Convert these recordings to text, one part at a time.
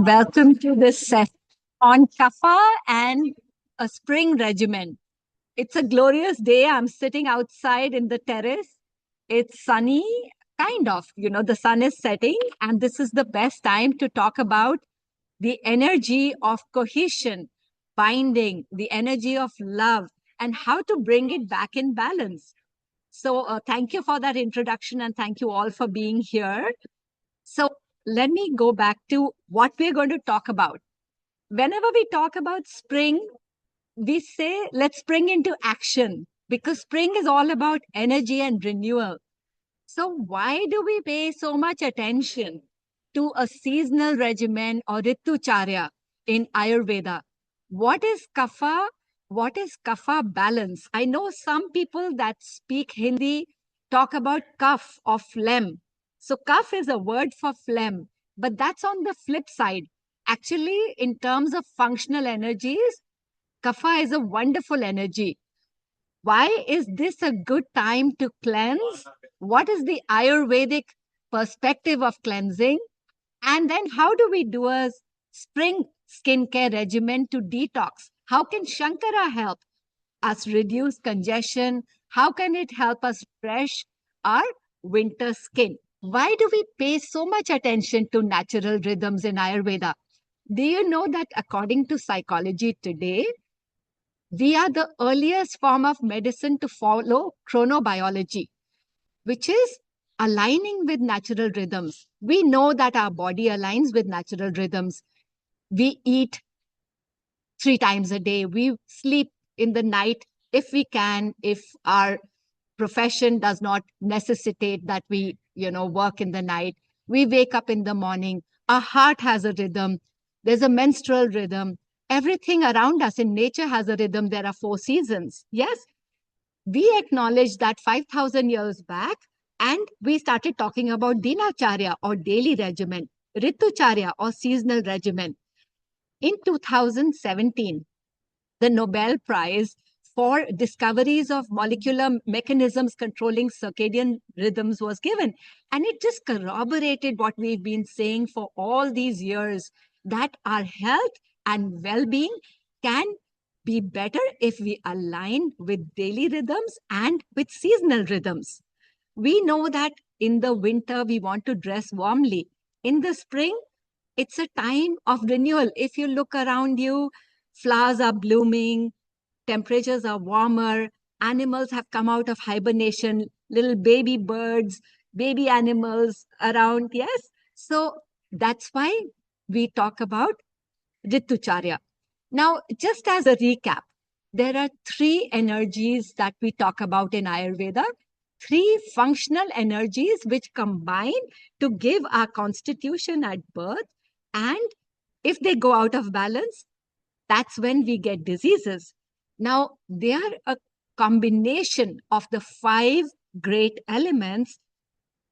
Welcome to this session on Kapha and a spring regimen. It's a glorious day. I'm sitting outside in the terrace. It's sunny, kind of. The sun is setting, and this is the best time to talk about the energy of cohesion, binding, the energy of love, and how to bring it back in balance. So, thank you for that introduction, and thank you all for being here. So, let me go back to what we're going to talk about. Whenever we talk about spring, we say, let's spring into action because spring is all about energy and renewal. So, why do we pay so much attention to a seasonal regimen or Ritucharya in Ayurveda? What is Kapha? What is Kapha balance? I know some people that speak Hindi talk about Kaph or phlegm. So, Kaph is a word for phlegm, but that's on the flip side. Actually, in terms of functional energies, Kapha is a wonderful energy. Why is this a good time to cleanse? What is the Ayurvedic perspective of cleansing? And then how do we do a spring skincare regimen to detox? How can Shankara help us reduce congestion? How can it help us refresh our winter skin? Why do we pay so much attention to natural rhythms in Ayurveda? Do you know that according to psychology today, we are the earliest form of medicine to follow chronobiology, which is aligning with natural rhythms. We know that our body aligns with natural rhythms. We eat 3 times a day. We sleep in the night if we can, if our profession does not necessitate that we, work in the night. We wake up in the morning. Our heart has a rhythm. There's a menstrual rhythm. Everything around us in nature has a rhythm. There are 4 seasons. Yes, we acknowledged that 5,000 years back, and we started talking about dinacharya or daily regimen, ritucharya or seasonal regimen. In 2017, the Nobel Prize for discoveries of molecular mechanisms controlling circadian rhythms was given. And it just corroborated what we've been saying for all these years, that our health and well-being can be better if we align with daily rhythms and with seasonal rhythms. We know that in the winter, we want to dress warmly. In the spring, it's a time of renewal. If you look around you, flowers are blooming, temperatures are warmer, animals have come out of hibernation, little baby birds, baby animals around. Yes. So that's why we talk about Ritucharya. Now, just as a recap, there are 3 energies that we talk about in Ayurveda, 3 functional energies which combine to give our constitution at birth. And if they go out of balance, that's when we get diseases. Now, they are a combination of the 5 great elements.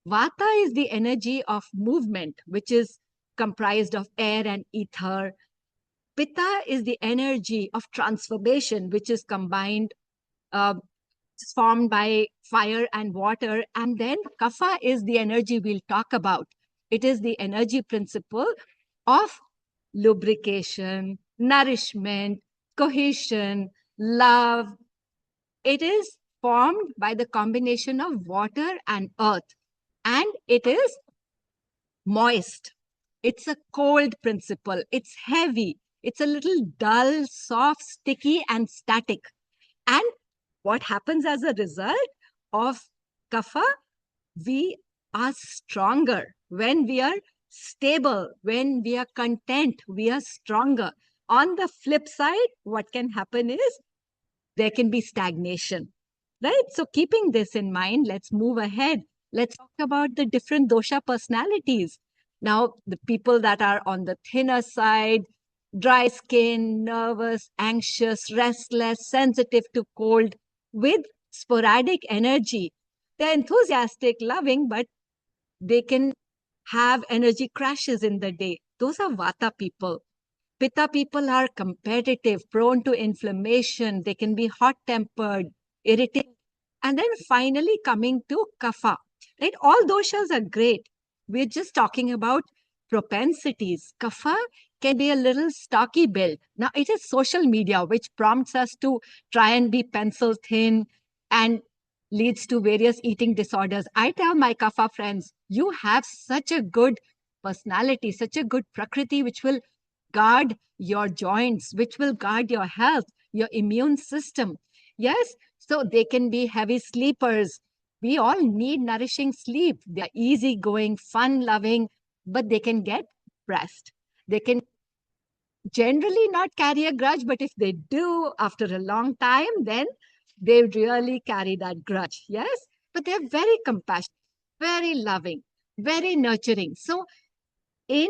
Vata is the energy of movement, which is comprised of air and ether. Pitta is the energy of transformation, which is combined, uh, formed by fire and water. And then Kapha is the energy we'll talk about. It is the energy principle of lubrication, nourishment, cohesion, love. It is formed by the combination of water and earth, and it is moist. It's a cold principle. It's heavy. It's a little dull, soft, sticky, and static. And what happens as a result of Kapha? We are stronger. When we are stable, when we are content, we are stronger. On the flip side, what can happen is there can be stagnation, right? So keeping this in mind, let's move ahead. Let's talk about the different dosha personalities. Now, the people that are on the thinner side, dry skin, nervous, anxious, restless, sensitive to cold, with sporadic energy. They're enthusiastic, loving, but they can have energy crashes in the day. Those are Vata people. Pitta people are competitive, prone to inflammation. They can be hot-tempered, irritated. And then finally coming to Kapha, right? All doshas are great. We're just talking about propensities. Kapha can be a little stocky build. Now, it is social media which prompts us to try and be pencil thin and leads to various eating disorders. I tell my Kapha friends, you have such a good personality, such a good prakriti, which will guard your joints, which will guard your health, your immune system. Yes, so they can be heavy sleepers. We all need nourishing sleep. They are easygoing, fun loving, but they can get pressed. They can generally not carry a grudge, but if they do after a long time, then they really carry that grudge. Yes, but they're very compassionate, very loving, very nurturing. So, in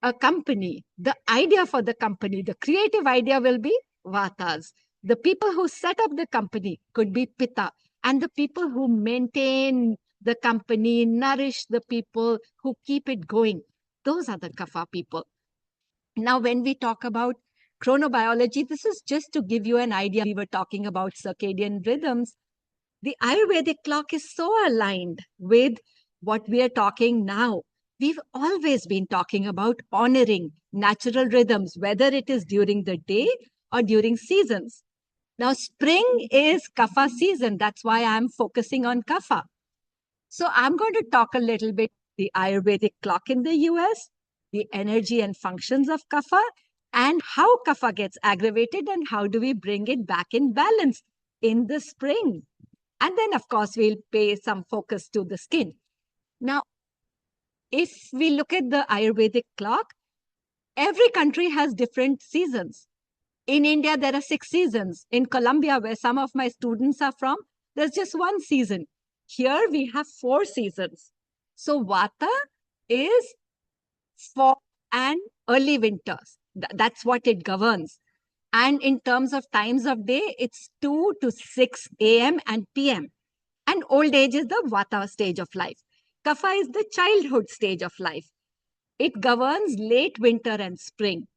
a company, the idea for the company, the creative idea will be Vatas. The people who set up the company could be Pitta. And the people who maintain the company, nourish the people who keep it going, those are the Kapha people. Now, when we talk about chronobiology, this is just to give you an idea. We were talking about circadian rhythms. The Ayurvedic clock is so aligned with what we are talking now. We've always been talking about honoring natural rhythms, whether it is during the day or during seasons. Now, spring is Kapha season. That's why I'm focusing on Kapha. So, I'm going to talk a little bit the Ayurvedic clock in the US, the energy and functions of Kapha, and how Kapha gets aggravated and how do we bring it back in balance in the spring. And then, of course, we'll pay some focus to the skin. Now, if we look at the Ayurvedic clock, every country has different seasons. In India, there are 6 seasons. In Colombia, where some of my students are from, there's just one season. Here, we have 4 seasons. So, Vata is fall and early winters. That's what it governs. And in terms of times of day, it's 2 to 6 a.m. and p.m. And old age is the Vata stage of life. Kapha is the childhood stage of life. It governs late winter and spring.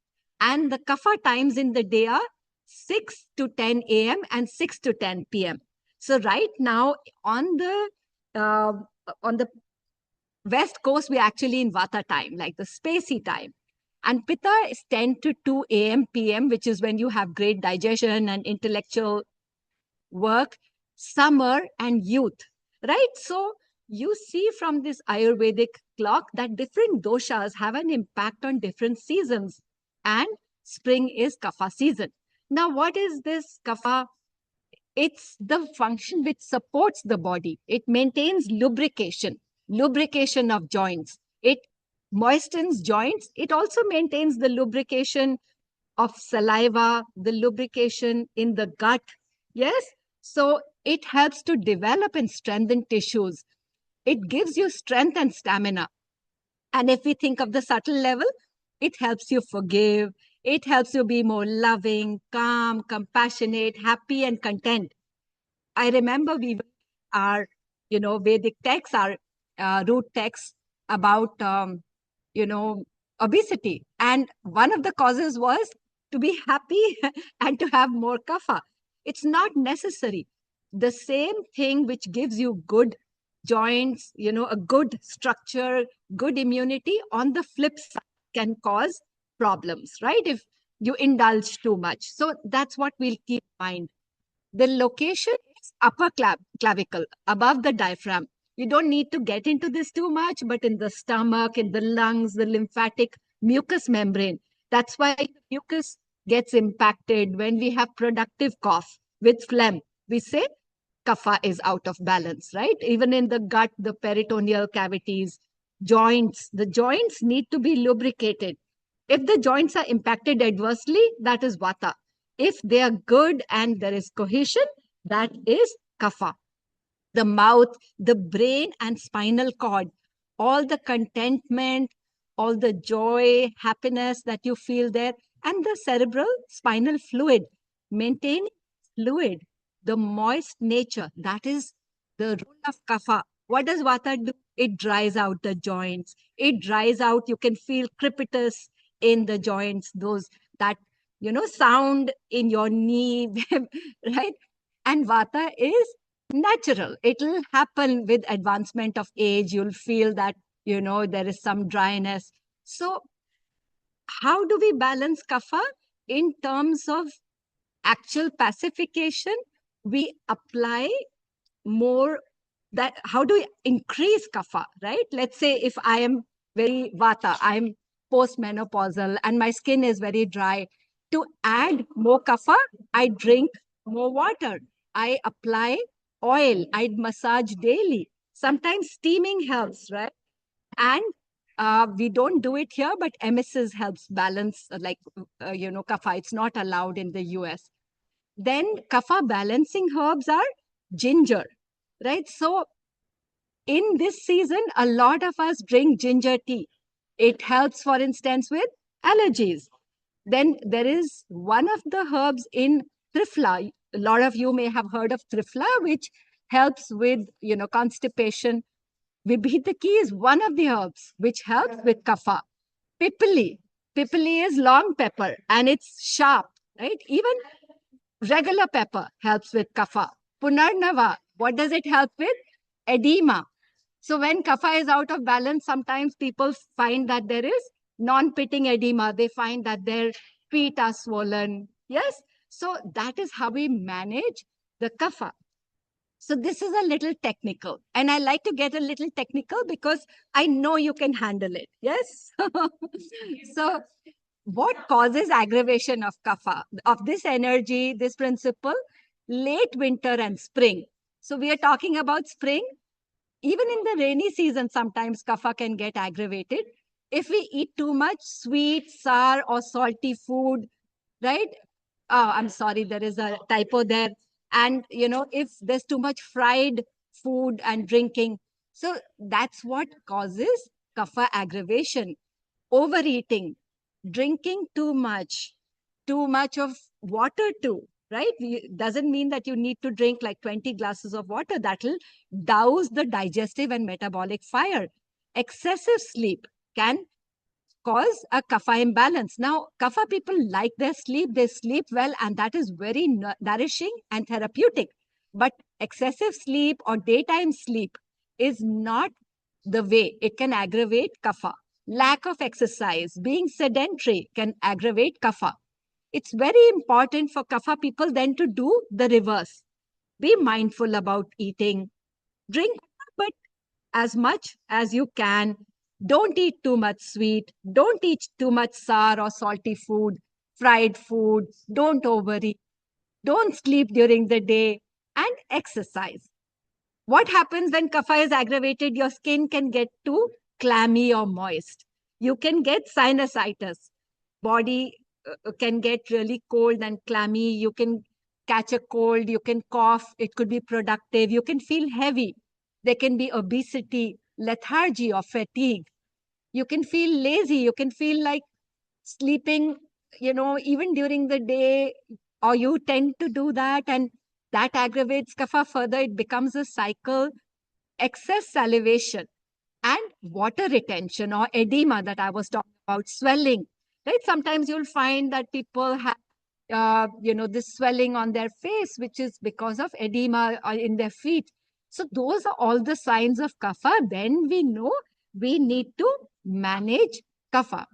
And the Kapha times in the day are 6 to 10 a.m. and 6 to 10 p.m. So right now uh, on the west coast, we're actually in Vata time, like the spacey time. And Pitta is 10 to 2 a.m. p.m., which is when you have great digestion and intellectual work, summer, and youth, right? So you see from this Ayurvedic clock that different doshas have an impact on different seasons, and spring is Kapha season. Now, what is this Kapha? It's the function which supports the body. It maintains lubrication of joints. It moistens joints. It also maintains the lubrication of saliva, the lubrication in the gut. Yes. So it helps to develop and strengthen tissues. It gives you strength and stamina. And if we think of the subtle level, it helps you forgive. It helps you be more loving, calm, compassionate, happy, and content. I remember we our, Vedic texts, our root texts about, obesity. And one of the causes was to be happy and to have more kapha. It's not necessary. The same thing which gives you good joints, a good structure, good immunity, on the flip side can cause problems, right? If you indulge too much. So that's what we'll keep in mind. The location is upper clavicle, above the diaphragm. You don't need to get into this too much, but in the stomach, in the lungs, the lymphatic mucous membrane. That's why the mucus gets impacted when we have productive cough with phlegm. We say kapha is out of balance, right? Even in the gut, the peritoneal cavities, joints, the joints need to be lubricated. If the joints are impacted adversely, that is vata. If they are good and there is cohesion, that is kapha. The mouth, the brain, and spinal cord, all the contentment, all the joy, happiness that you feel there, and the cerebral spinal fluid, maintain fluid, the moist nature, that is the role of kapha. What does vata do? It dries out the joints. It dries out, you can feel crepitus in the joints, those that sound in your knee, right? And vata is natural. It'll happen with advancement of age. You'll feel that, there is some dryness. So how do we balance kapha? In terms of actual pacification, we apply more. That how do we increase kapha, right? Let's say if I am very vata, I'm postmenopausal and my skin is very dry. To add more kapha, I drink more water. I apply oil. I massage daily. Sometimes steaming helps, right? And we don't do it here, but emesis helps balance, kapha. It's not allowed in the US. Then kapha balancing herbs are ginger, right? So in this season, a lot of us drink ginger tea. It helps, for instance, with allergies. Then there is one of the herbs in triphala. A lot of you may have heard of triphala, which helps with, constipation. Vibhitaki is one of the herbs which helps with kapha. Pipali. Pipali is long pepper and it's sharp, right? Even regular pepper helps with kapha. Punarnava, what does it help with? Edema. So when kapha is out of balance, sometimes people find that there is non-pitting edema. They find that their feet are swollen. Yes. So that is how we manage the kapha. So this is a little technical. And I like to get a little technical because I know you can handle it. Yes. So what causes aggravation of kapha, of this energy, this principle? Late winter and spring. So we are talking about spring. Even in the rainy season, sometimes kapha can get aggravated. If we eat too much sweet, sour, or salty food, right? Oh, I'm sorry, there is a typo there. And, if there's too much fried food and drinking, so that's what causes kapha aggravation. Overeating, drinking too much of water too, right? Doesn't mean that you need to drink like 20 glasses of water. That'll douse the digestive and metabolic fire. Excessive sleep can cause a kapha imbalance. Now, kapha people like their sleep, they sleep well, and that is very nourishing and therapeutic. But excessive sleep or daytime sleep is not the way. It can aggravate kapha. Lack of exercise, being sedentary can aggravate kapha. It's very important for kapha people then to do the reverse. Be mindful about eating, drink, but as much as you can. Don't eat too much sweet. Don't eat too much sour or salty food, fried food. Don't overeat. Don't sleep during the day and exercise. What happens when kapha is aggravated? Your skin can get too clammy or moist. You can get sinusitis. Body can get really cold and clammy. You can catch a cold. You can cough. It could be productive. You can feel heavy. There can be obesity, lethargy, or fatigue. You can feel lazy. You can feel like sleeping, even during the day, or you tend to do that, and that aggravates kapha further. It becomes a cycle. Excess salivation and water retention or edema that I was talking about, swelling, right? Sometimes you'll find that people have, this swelling on their face, which is because of edema in their feet. So those are all the signs of kapha. Then we know we need to manage kapha.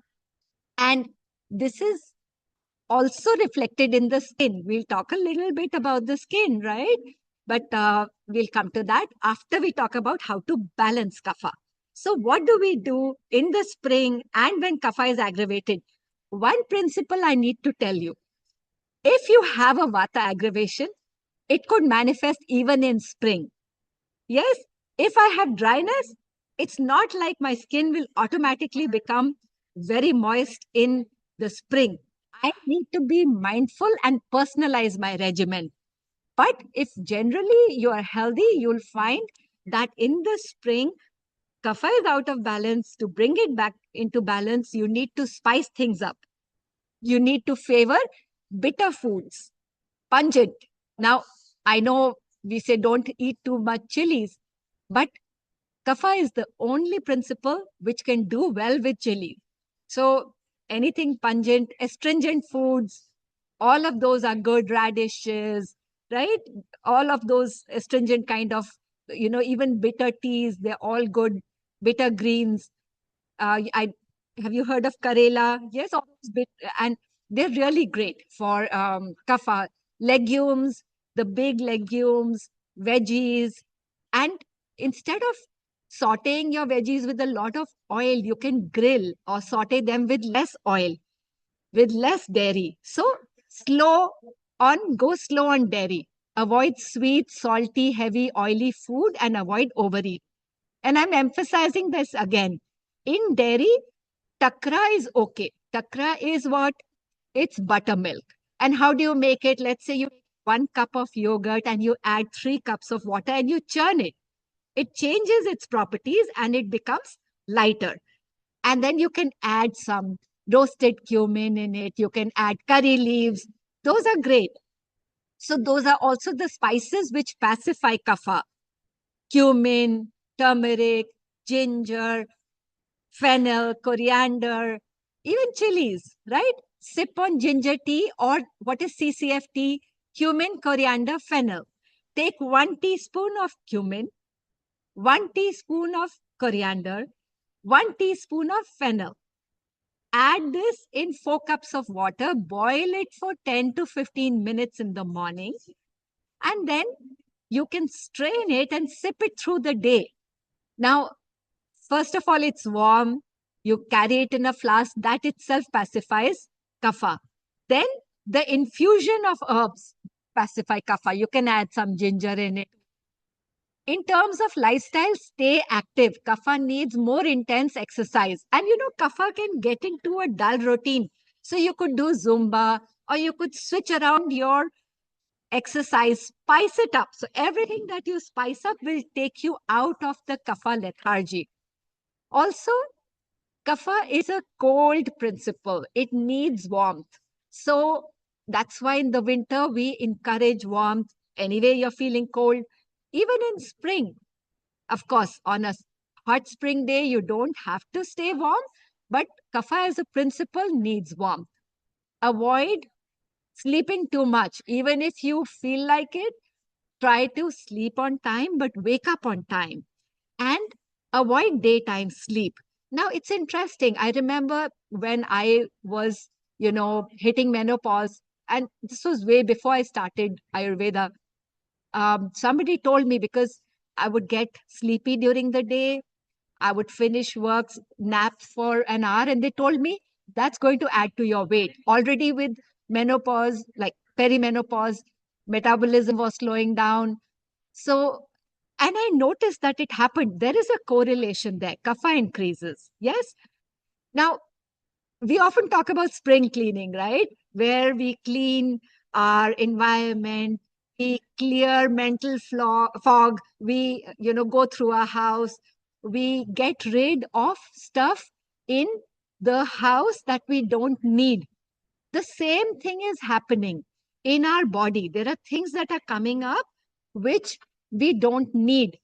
And this is also reflected in the skin. We'll talk a little bit about the skin, right? But we'll come to that after we talk about how to balance kapha. So what do we do in the spring and when kapha is aggravated? One principle I need to tell you. If you have a vata aggravation, it could manifest even in spring. Yes, if I have dryness, it's not like my skin will automatically become very moist in the spring. I need to be mindful and personalize my regimen. But if generally you are healthy, you'll find that in the spring, kapha is out of balance. To bring it back into balance, you need to spice things up. You need to favor bitter foods, pungent. Now, I know we say don't eat too much chilies, but kapha is the only principle which can do well with chili. So anything pungent, astringent foods, all of those are good. Radishes, right? All of those astringent kind of, even bitter teas, they're all good. Bitter greens. I Have you heard of Karela? Yes, all those and they're really great for kapha. Legumes, the big legumes, veggies, and instead of sauteing your veggies with a lot of oil, you can grill or saute them with less oil, with less dairy. So go slow on dairy. Avoid sweet, salty, heavy, oily food and avoid overeat. And I'm emphasizing this again. In dairy, takra is okay. Takra is what? It's buttermilk. And how do you make it? Let's say you make 1 cup of yogurt and you add 3 cups of water and you churn it. It changes its properties and it becomes lighter. And then you can add some roasted cumin in it. You can add curry leaves. Those are great. So those are also the spices which pacify kapha. Cumin, turmeric, ginger, fennel, coriander, even chilies, right? Sip on ginger tea or what is CCFT? Cumin, coriander, fennel. Take 1 teaspoon of cumin, 1 teaspoon of coriander, 1 teaspoon of fennel. Add this in 4 cups of water, boil it for 10 to 15 minutes in the morning, and then you can strain it and sip it through the day. Now, first of all, it's warm. You carry it in a flask. That itself pacifies kapha. Then the infusion of herbs pacify kapha. You can add some ginger in it. In terms of lifestyle, stay active. Kapha needs more intense exercise. And kapha can get into a dull routine. So you could do Zumba or you could switch around your exercise, spice it up. So everything that you spice up will take you out of the kapha lethargy. Also, kapha is a cold principle. It needs warmth. So that's why in the winter we encourage warmth. Anyway, you're feeling cold. Even in spring, of course, on a hot spring day, you don't have to stay warm, but kapha as a principle needs warmth. Avoid sleeping too much. Even if you feel like it, try to sleep on time, but wake up on time and avoid daytime sleep. Now, it's interesting. I remember when I was, hitting menopause, and this was way before I started Ayurveda. Somebody told me because I would get sleepy during the day, I would finish work, nap for an hour, and they told me that's going to add to your weight. Already with menopause, like perimenopause, metabolism was slowing down. So, and I noticed that it happened. There is a correlation there. Kapha increases. Yes. Now, we often talk about spring cleaning, right? Where we clean our environment, we clear mental fog, we, go through our house, we get rid of stuff in the house that we don't need. The same thing is happening in our body. There are things that are coming up which we don't need,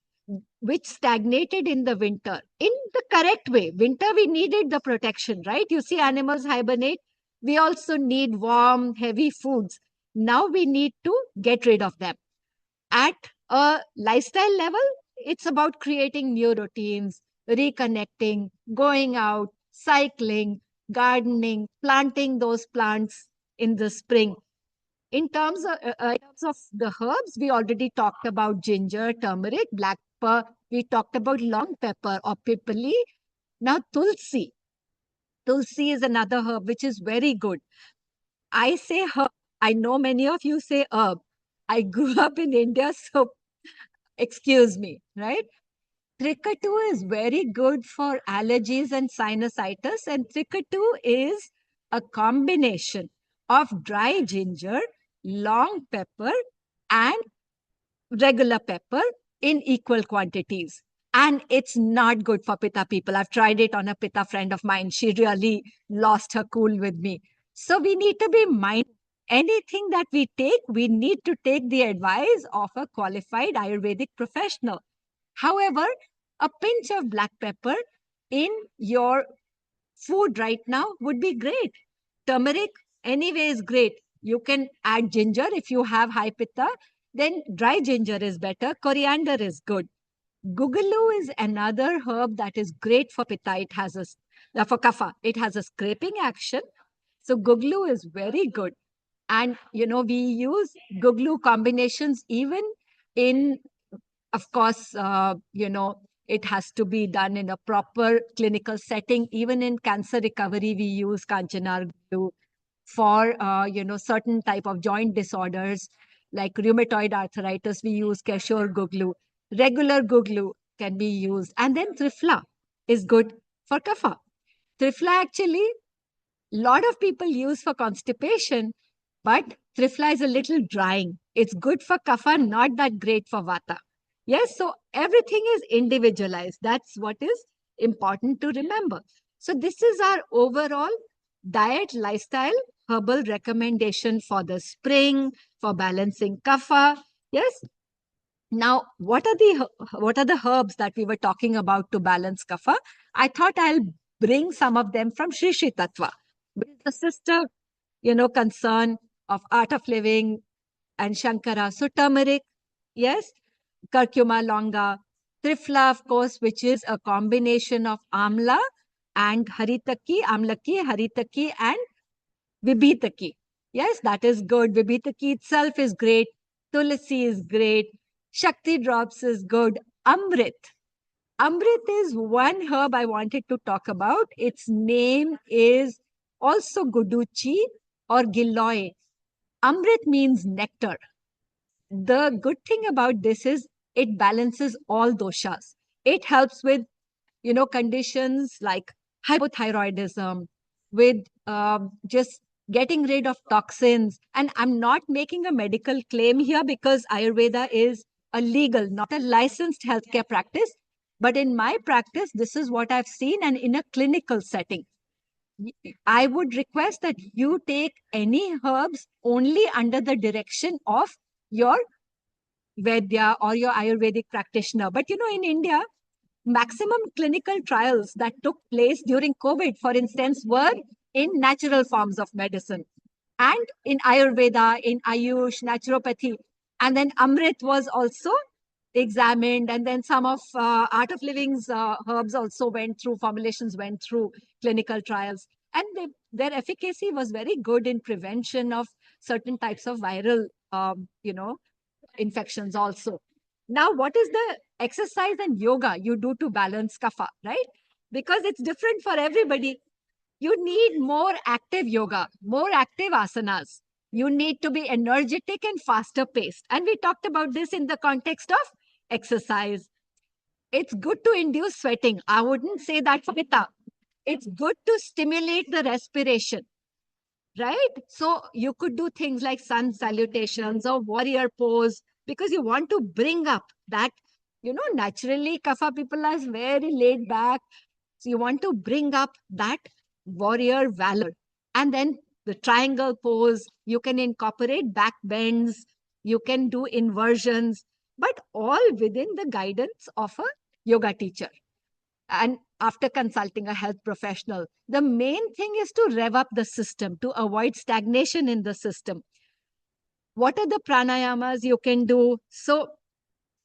which stagnated in the winter in the correct way. Winter, we needed the protection, right? You see, animals hibernate. We also need warm, heavy foods. Now we need to get rid of them. At a lifestyle level, it's about creating new routines, reconnecting, going out, cycling, gardening, planting those plants in the spring. In terms of the herbs, we already talked about ginger, turmeric, black pepper. We talked about long pepper or pipali. Now, tulsi. Tulsi is another herb which is very good. I say herb. I know many of you say herb. I grew up in India, so excuse me, right? Trikatu is very good for allergies and sinusitis, and Trikatu is a combination of dry ginger, long pepper, and regular pepper in equal quantities. And it's not good for pitta people. I've tried it on a pitta friend of mine. She really lost her cool with me. So we need to be mindful. Anything that we take, we need to take the advice of a qualified Ayurvedic professional. However, a pinch of black pepper in your food right now would be great. Turmeric, anyway, is great. You can add ginger if you have high pitta, then dry ginger is better. Coriander is good. Guggulu is another herb that is great for pitta. It has a For Kapha, it has a scraping action. So Guglu is very good. And, we use Guglu combinations even in, of course, it has to be done in a proper clinical setting. Even in cancer recovery, we use Kanchanar Guglu. For, certain type of joint disorders like rheumatoid arthritis, we use Keshore Guglu. Regular Guglu can be used. And then Trifla is good for Kapha. Trifla actually lot of people use for constipation, but Trifla is a little drying. It's good for Kapha, not that great for Vata. Yes, so everything is individualized. That's what is important to remember. So this is our overall diet, lifestyle, herbal recommendation for the spring, for balancing Kapha. Yes. Now, what are the herbs that we were talking about to balance Kapha? I thought I'll bring some of them from Shri Shri Tattva, which is the sister, concern of Art of Living and Shankara. So turmeric, yes, curcuma longa, trifla, of course, which is a combination of amla and haritaki, amlaki, haritaki, and vibhitaki. Yes, that is good. Vibhitaki itself is great. Tulsi is great. Shakti drops is good. Amrit. Amrit is one herb I wanted to talk about. Its name is also Guduchi or Giloy. Amrit means nectar. The good thing about this is it balances all doshas. It helps with, conditions like hypothyroidism, with just getting rid of toxins. And I'm not making a medical claim here because Ayurveda is a legal, not a licensed healthcare practice. But in my practice, this is what I've seen, and in a clinical setting. I would request that you take any herbs only under the direction of your Vaidya or your Ayurvedic practitioner. But in India, maximum clinical trials that took place during COVID, for instance, were in natural forms of medicine and in Ayurveda, in Ayush, naturopathy. And then Amrit was also examined. And then some of Art of Living's herbs also formulations went through clinical trials. And their efficacy was very good in prevention of certain types of viral, infections also. Now, what is the exercise and yoga you do to balance kapha, right? Because it's different for everybody. You need more active yoga, more active asanas. You need to be energetic and faster paced. And we talked about this in the context of exercise. It's good to induce sweating. I wouldn't say that for pitta. It's good to stimulate the respiration, right? So you could do things like sun salutations or warrior pose because you want to bring up that, naturally kapha people are very laid back. So you want to bring up that warrior valor. And then the triangle pose, you can incorporate back bends, you can do inversions, but all within the guidance of a yoga teacher. And after consulting a health professional, the main thing is to rev up the system, to avoid stagnation in the system. What are the pranayamas you can do? So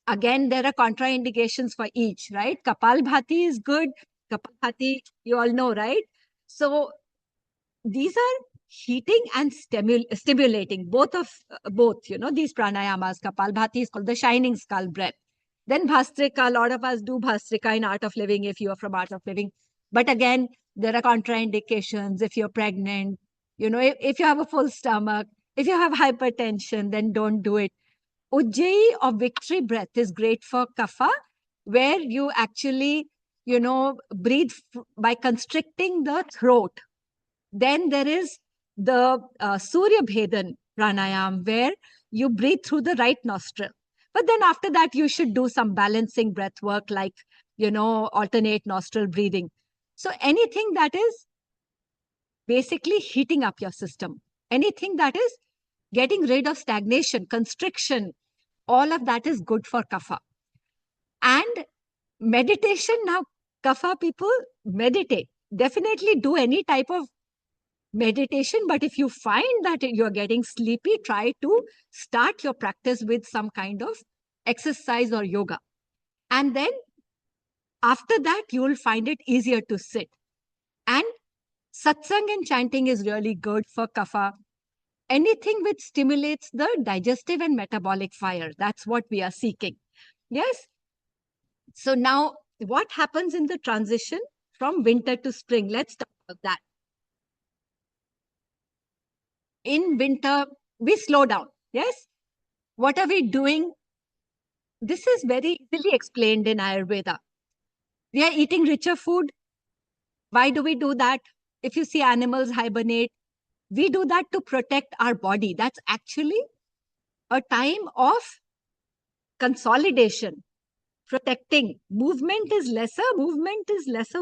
again, there are contraindications for each, right? Kapalbhati is good. Kapalbhati, you all know, right? So these are heating and stimulating, both, these pranayamas. Kapalbhati is called the shining skull breath. Then Bhastrika, a lot of us do Bhastrika in Art of Living if you are from Art of Living. But again, there are contraindications if you're pregnant, if you have a full stomach, if you have hypertension, then don't do it. Ujjayi or victory breath is great for kapha, where you actually, breathe by constricting the throat. Then there is the Surya Bhedan pranayam, where you breathe through the right nostril. But then after that, you should do some balancing breath work like, alternate nostril breathing. So anything that is basically heating up your system, anything that is getting rid of stagnation, constriction, all of that is good for kapha. And meditation, now kapha people meditate. Definitely do any type of meditation, but if you find that you're getting sleepy, try to start your practice with some kind of exercise or yoga. And then after that, you will find it easier to sit. Satsang and chanting is really good for kapha. Anything which stimulates the digestive and metabolic fire, that's what we are seeking. Yes. So now what happens in the transition from winter to spring? Let's talk about that. In winter, we slow down. Yes. What are we doing? This is very easily explained in Ayurveda. We are eating richer food. Why do we do that? If you see animals hibernate, we do that to protect our body. That's actually a time of consolidation, protecting. Movement is lesser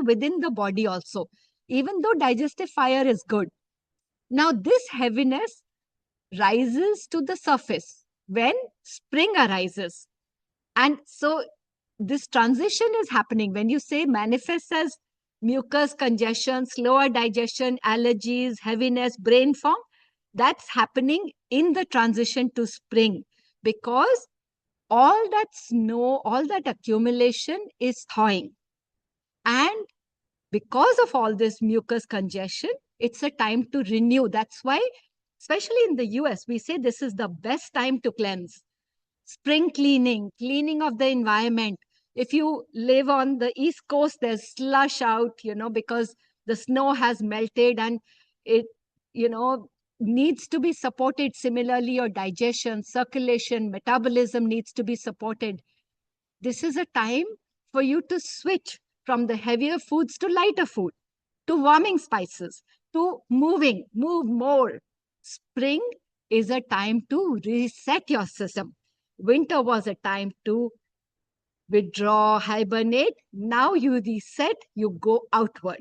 within the body also, even though digestive fire is good. Now, this heaviness rises to the surface when spring arises. And so this transition is happening when you say manifests as mucus congestion, slower digestion, allergies, heaviness, brain fog. That's happening in the transition to spring because all that snow, all that accumulation is thawing. And because of all this mucus congestion, it's a time to renew. That's why, especially in the US, we say this is the best time to cleanse. Spring cleaning, cleaning of the environment. If you live on the East Coast, there's slush out, because the snow has melted and it, needs to be supported. Similarly, your digestion, circulation, metabolism needs to be supported. This is a time for you to switch from the heavier foods to lighter food, to warming spices, to move more. Spring is a time to reset your system. Winter was a time to withdraw, hibernate. Now you reset, you go outward.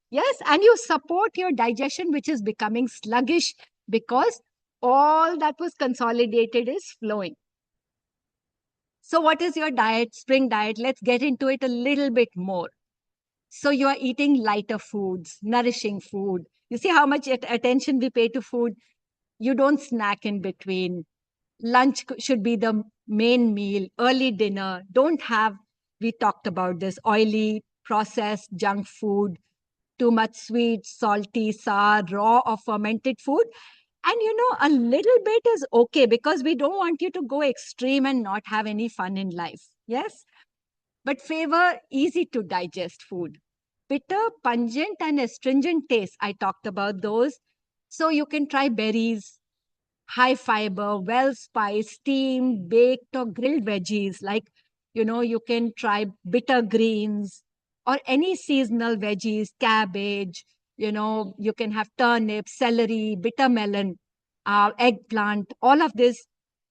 Yes, and you support your digestion, which is becoming sluggish because all that was consolidated is flowing. So, what is your diet, spring diet? Let's get into it a little bit more. So, you are eating lighter foods, nourishing food. You see how much attention we pay to food? You don't snack in between. Lunch should be the main meal, early dinner. Don't have, we talked about this, oily, processed junk food, too much sweet, salty, sour, raw, or fermented food. And a little bit is okay because we don't want you to go extreme and not have any fun in life. Yes. But favor easy to digest food. Bitter, pungent, and astringent taste. I talked about those. So you can try berries, high fiber, well spiced, steamed, baked, or grilled veggies. Like, you can try bitter greens or any seasonal veggies, cabbage, you can have turnip, celery, bitter melon, eggplant, all of this.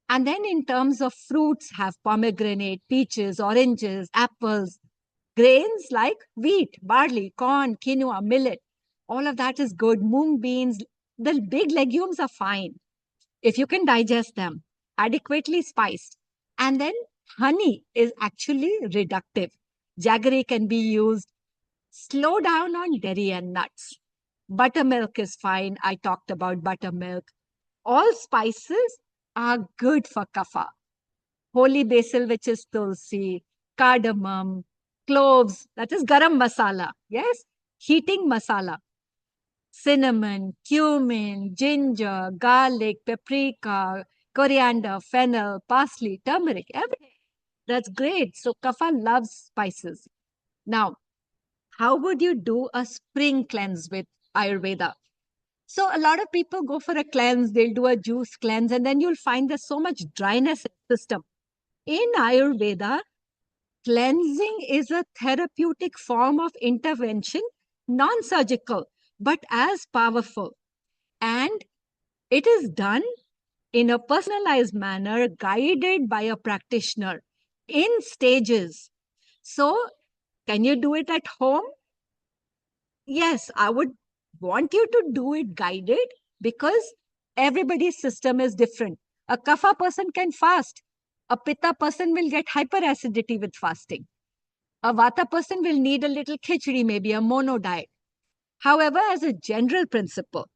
And then in terms of fruits, have pomegranate, peaches, oranges, apples, grains like wheat, barley, corn, quinoa, millet. All of that is good. Moong beans, the big legumes are fine if you can digest them, adequately spiced. And then honey is actually reductive. Jaggery can be used. Slow down on dairy and nuts. Buttermilk is fine. I talked about buttermilk. All spices are good for kapha. Holy basil, which is tulsi, cardamom, cloves, that is garam masala. Yes, heating masala. Cinnamon, cumin, ginger, garlic, paprika, coriander, fennel, parsley, turmeric, everything. That's great. So kapha loves spices. Now, how would you do a spring cleanse with Ayurveda? So a lot of people go for a cleanse, they'll do a juice cleanse, and then you'll find there's so much dryness in the system. In Ayurveda, cleansing is a therapeutic form of intervention, non-surgical, but as powerful. And it is done in a personalized manner, guided by a practitioner in stages. So, can you do it at home? Yes, I would want you to do it guided because everybody's system is different. A kapha person can fast. A pitta person will get hyperacidity with fasting. A vata person will need a little khichdi, maybe a mono diet. However, as a general principle,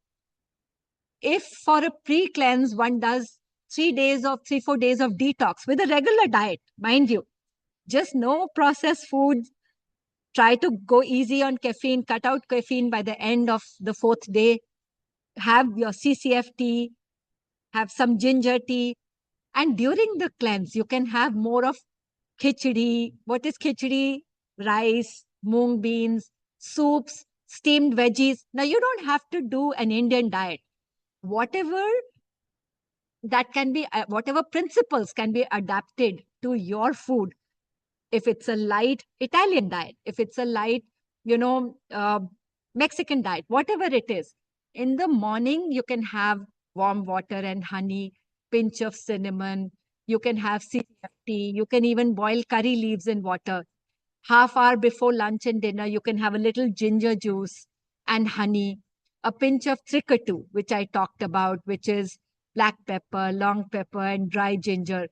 if for a pre-cleanse one does 4 days of detox with a regular diet, mind you, just no processed foods, Try to go easy on caffeine, cut out caffeine by the end of the fourth day. Have your CCF tea, have some ginger tea. And during the cleanse, you can have more of khichdi. What is khichdi? Rice, moong beans, soups, steamed veggies. Now, you don't have to do an Indian diet. Whatever whatever principles can be adapted to your food. If it's a light Italian diet, if it's a light, Mexican diet, whatever it is, in the morning, you can have warm water and honey, pinch of cinnamon. You can have tea. You can even boil curry leaves in water. Half hour before lunch and dinner, you can have a little ginger juice and honey, a pinch of trikatu, which I talked about, which is black pepper, long pepper, and dry ginger.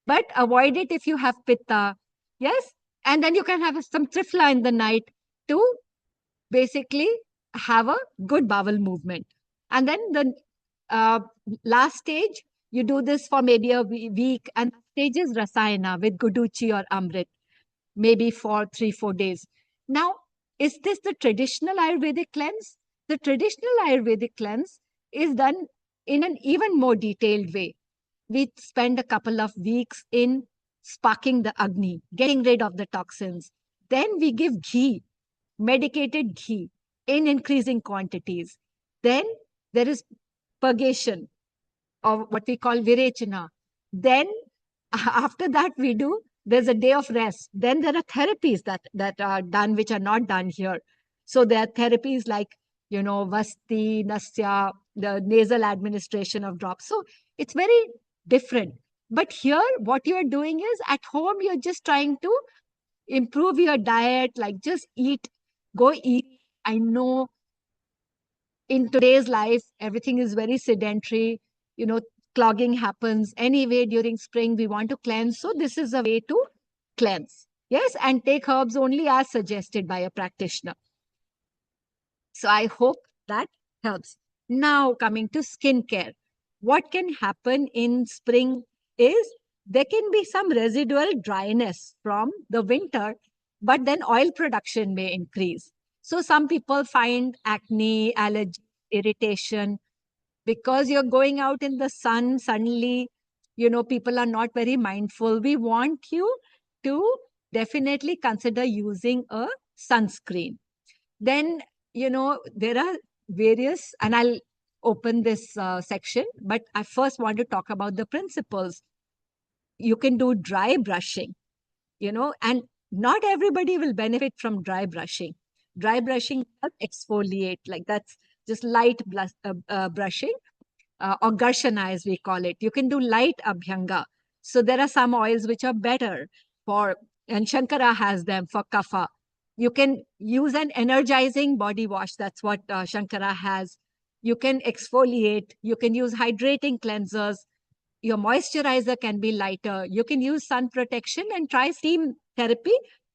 But avoid it if you have pitta. Yes. And then you can have some trifla in the night to basically have a good bowel movement. And then the last stage, you do this for maybe a week. And stage is rasayana with guduchi or amrit, maybe for 3-4 days. Now, is this the traditional Ayurvedic cleanse? The traditional Ayurvedic cleanse is done in an even more detailed way. We spend a couple of weeks in sparking the Agni, getting rid of the toxins. Then we give ghee, medicated ghee in increasing quantities. Then there is purgation, or what we call virechana. Then after that there's a day of rest. Then there are therapies that are done, which are not done here. So there are therapies like, Vasti, Nasya, the nasal administration of drops. So it's very different. But here, what you're doing is at home, you're just trying to improve your diet, like just go eat. I know in today's life, everything is very sedentary, clogging happens. Anyway, during spring, we want to cleanse. So this is a way to cleanse. Yes, and take herbs only as suggested by a practitioner. So I hope that helps. Now coming to skincare. What can happen in spring is there can be some residual dryness from the winter, but then oil production may increase. So some people find acne, allergy, irritation, because you're going out in the sun suddenly, people are not very mindful. We want you to definitely consider using a sunscreen. Then, there are various, and I'll open this section, but I first want to talk about the principles. You can do dry brushing, and not everybody will benefit from dry brushing. Dry brushing helps exfoliate, like that's just light brushing, or garshana as we call it. You can do light abhyanga. So there are some oils which are better for, and Shankara has them for kapha. You can use an energizing body wash. That's what Shankara has. You can exfoliate. You can use hydrating cleansers. Your moisturizer can be lighter. You can use sun protection and try steam therapy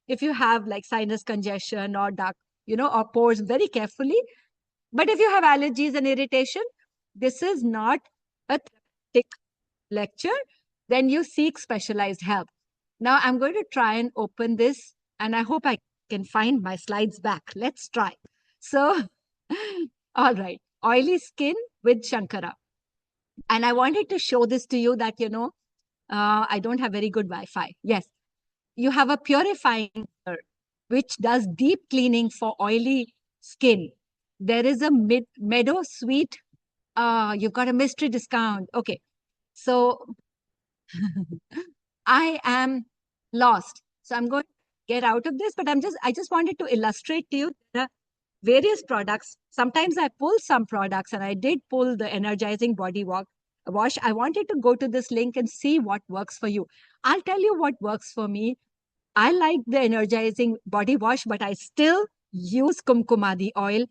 if you have like sinus congestion or dark, or pores, very carefully. But if you have allergies and irritation, this is not a therapeutic lecture. Then you seek specialized help. Now I'm going to try and open this, and I hope I can find my slides back. Let's try. So, all right, oily skin with Shankara. And I wanted to show this to you that, I don't have very good Wi-Fi. Yes, you have a purifying which does deep cleaning for oily skin. There is a meadow sweet. You've got a mystery discount. Okay. So I am lost. So I'm going to get out of this, but I just wanted to illustrate to you the various products. Sometimes I pull some products, and I did pull the energizing body wash. I wanted to go to this link and see what works for you. I'll tell you what works for me. I like the energizing body wash, but I still use kumkumadi oil.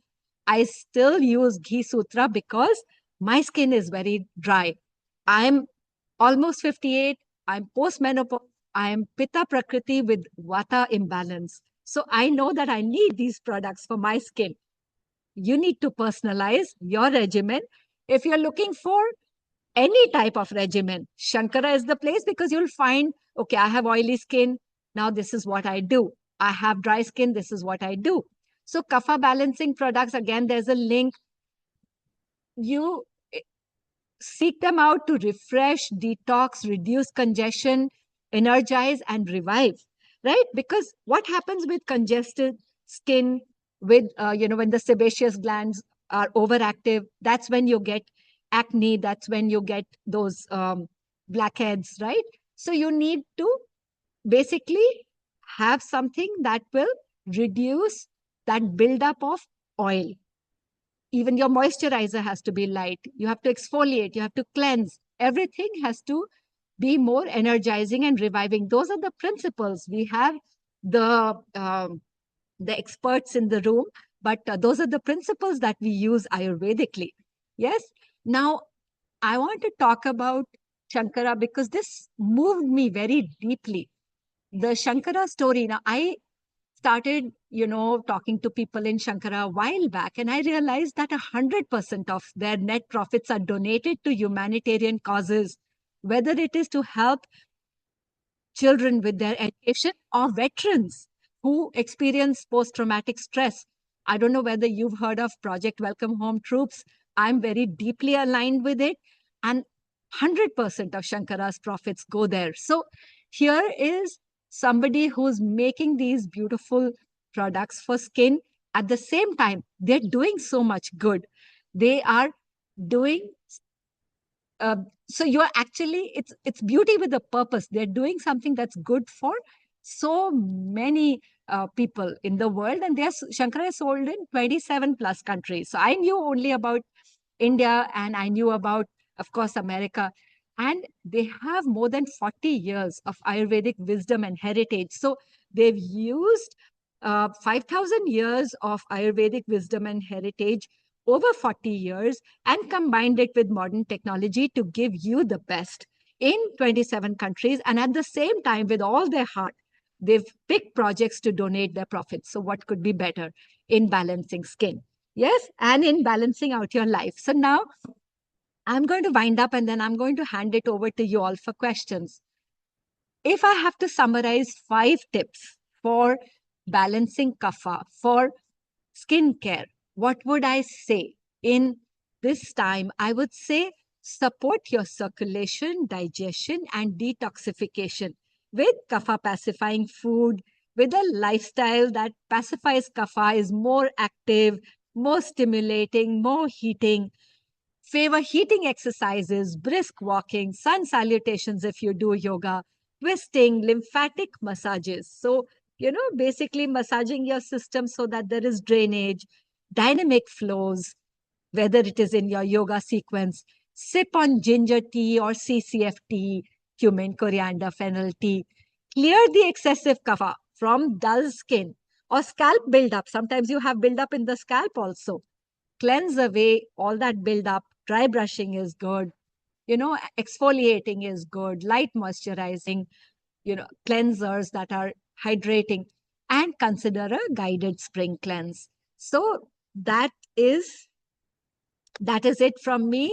I still use ghee sutra because my skin is very dry. I'm almost 58. I'm post-menopause. I'm pitta prakriti with vata imbalance. So I know that I need these products for my skin. You need to personalize your regimen. If you're looking for any type of regimen, Shankara is the place, because you'll find, okay, I have oily skin. Now this is what I do. I have dry skin, this is what I do. So kapha balancing products, again, there's a link. You seek them out to refresh, detox, reduce congestion, energize, and revive, right? Because what happens with congested skin, with, when the sebaceous glands are overactive, that's when you get acne, that's when you get those blackheads, right? So you need to basically have something that will reduce that buildup of oil. Even your moisturizer has to be light. You have to exfoliate, you have to cleanse. Everything has to be more energizing and reviving. Those are the principles. We have the experts in the room, but those are the principles that we use Ayurvedically. Yes. Now, I want to talk about Shankara because this moved me very deeply. The Shankara story. Now, I started, talking to people in Shankara a while back, and I realized that 100% of their net profits are donated to humanitarian causes, whether it is to help children with their education or veterans who experience post traumatic stress. I don't know whether you've heard of Project Welcome Home Troops. I'm very deeply aligned with it. And 100% of Shankara's profits go there. So here is somebody who's making these beautiful products for skin. At the same time, they're doing so much good. They are doing uh, so you're actually, it's beauty with a purpose. They're doing something that's good for so many people in the world, and Shankara is sold in 27 plus countries. So I knew only about India, and I knew about, of course, America. And they have more than 40 years of Ayurvedic wisdom and heritage. So they've used 5,000 years of Ayurvedic wisdom and heritage over 40 years and combined it with modern technology to give you the best in 27 countries. And at the same time, with all their heart, they've picked projects to donate their profits. So what could be better in balancing skin? Yes, and in balancing out your life. So now I'm going to wind up and then I'm going to hand it over to you all for questions. If I have to summarize 5 tips for balancing kapha, for skincare, what would I say in this time? I would say support your circulation, digestion, and detoxification with kapha pacifying food, with a lifestyle that pacifies kapha, is more active, more stimulating, more heating. Favor heating exercises, brisk walking, sun salutations if you do yoga, twisting, lymphatic massages. So, basically massaging your system so that there is drainage, dynamic flows, whether it is in your yoga sequence. Sip on ginger tea or CCF cumin, coriander, fennel tea. Clear the excessive kapha from dull skin or scalp buildup. Sometimes you have buildup in the scalp also. Cleanse away all that buildup. Dry brushing is good. Exfoliating is good. Light moisturizing, cleansers that are hydrating, and consider a guided spring cleanse. So that is it from me.